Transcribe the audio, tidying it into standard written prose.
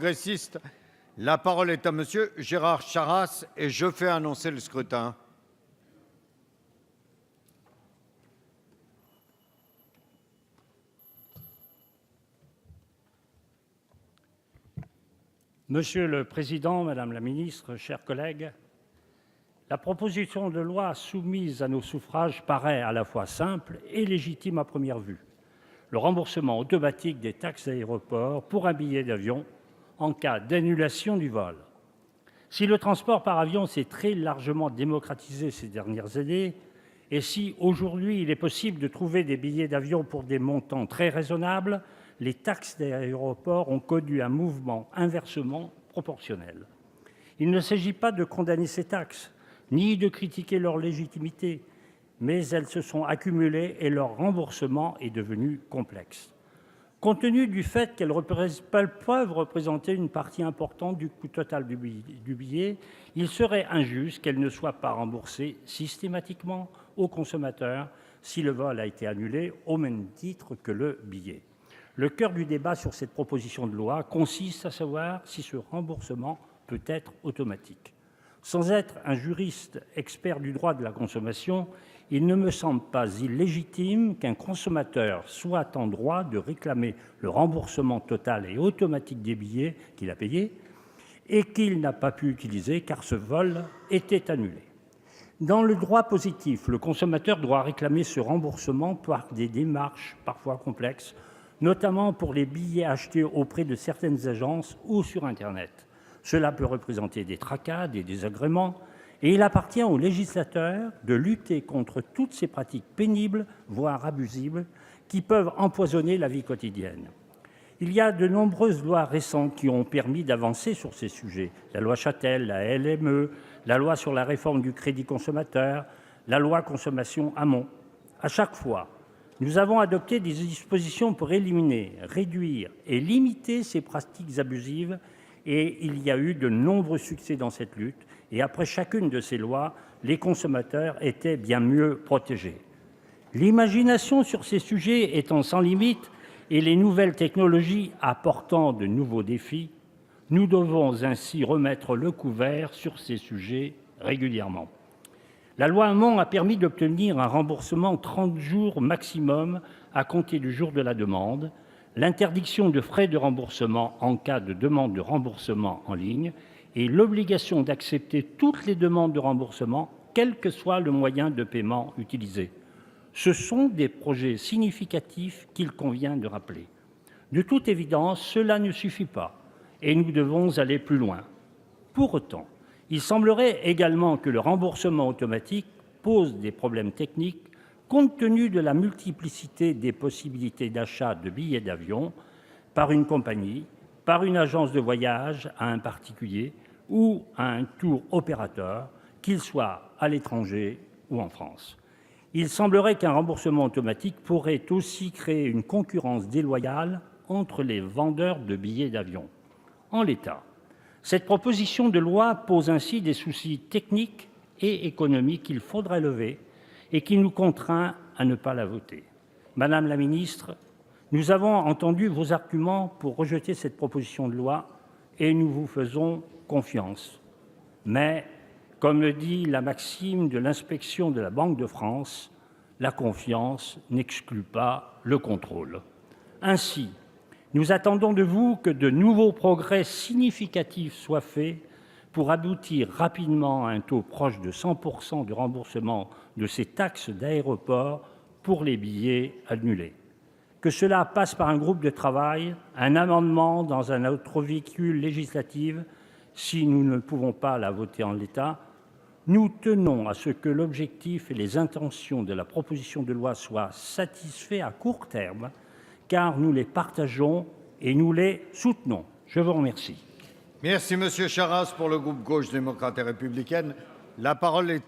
Progressistes, la parole est à monsieur Gérard Charras et je fais annoncer le scrutin. Monsieur le Président, Madame la Ministre, chers collègues, la proposition de loi soumise à nos suffrages paraît à la fois simple et légitime à première vue. Le remboursement automatique des taxes d'aéroport pour un billet d'avion en cas d'annulation du vol. Si le transport par avion s'est très largement démocratisé ces dernières années, et si aujourd'hui il est possible de trouver des billets d'avion pour des montants très raisonnables, les taxes d'aéroport ont connu un mouvement inversement proportionnel. Il ne s'agit pas de condamner ces taxes, ni de critiquer leur légitimité, mais elles se sont accumulées et leur remboursement est devenu complexe. Compte tenu du fait qu'elles peuvent représenter une partie importante du coût total du billet, il serait injuste qu'elles ne soient pas remboursées systématiquement aux consommateurs si le vol a été annulé au même titre que le billet. Le cœur du débat sur cette proposition de loi consiste à savoir si ce remboursement peut être automatique. Sans être un juriste expert du droit de la consommation, il ne me semble pas illégitime qu'un consommateur soit en droit de réclamer le remboursement total et automatique des billets qu'il a payés et qu'il n'a pas pu utiliser car ce vol était annulé. Dans le droit positif, le consommateur doit réclamer ce remboursement par des démarches parfois complexes, notamment pour les billets achetés auprès de certaines agences ou sur Internet. Cela peut représenter des tracas, des désagréments, et il appartient au législateur de lutter contre toutes ces pratiques pénibles, voire abusives, qui peuvent empoisonner la vie quotidienne. Il y a de nombreuses lois récentes qui ont permis d'avancer sur ces sujets. La loi Chatel, la LME, la loi sur la réforme du crédit consommateur, la loi consommation Hamon. À chaque fois, nous avons adopté des dispositions pour éliminer, réduire et limiter ces pratiques abusives et il y a eu de nombreux succès dans cette lutte. Et après chacune de ces lois, les consommateurs étaient bien mieux protégés. L'imagination sur ces sujets étant sans limite et les nouvelles technologies apportant de nouveaux défis, nous devons ainsi remettre le couvert sur ces sujets régulièrement. La loi Hamon a permis d'obtenir un remboursement 30 jours maximum à compter du jour de la demande, l'interdiction de frais de remboursement en cas de demande de remboursement en ligne et l'obligation d'accepter toutes les demandes de remboursement, quel que soit le moyen de paiement utilisé. Ce sont des projets significatifs qu'il convient de rappeler. De toute évidence, cela ne suffit pas et nous devons aller plus loin. Pour autant, il semblerait également que le remboursement automatique pose des problèmes techniques compte tenu de la multiplicité des possibilités d'achat de billets d'avion par une compagnie, par une agence de voyage à un particulier ou à un tour opérateur, qu'il soit à l'étranger ou en France. Il semblerait qu'un remboursement automatique pourrait aussi créer une concurrence déloyale entre les vendeurs de billets d'avion. En l'état, cette proposition de loi pose ainsi des soucis techniques et économiques qu'il faudrait lever et qui nous contraint à ne pas la voter. Madame la ministre, nous avons entendu vos arguments pour rejeter cette proposition de loi et nous vous faisons confiance. Mais, comme le dit la maxime de l'inspection de la Banque de France, la confiance n'exclut pas le contrôle. Ainsi, nous attendons de vous que de nouveaux progrès significatifs soient faits pour aboutir rapidement à un taux proche de 100% de remboursement de ces taxes d'aéroport pour les billets annulés. Que cela passe par un groupe de travail, un amendement dans un autre véhicule législatif, si nous ne pouvons pas la voter en l'état, nous tenons à ce que l'objectif et les intentions de la proposition de loi soient satisfaits à court terme, car nous les partageons et nous les soutenons. Je vous remercie. Merci, monsieur Charras. Pour le groupe Gauche démocrate et républicaine, la parole est à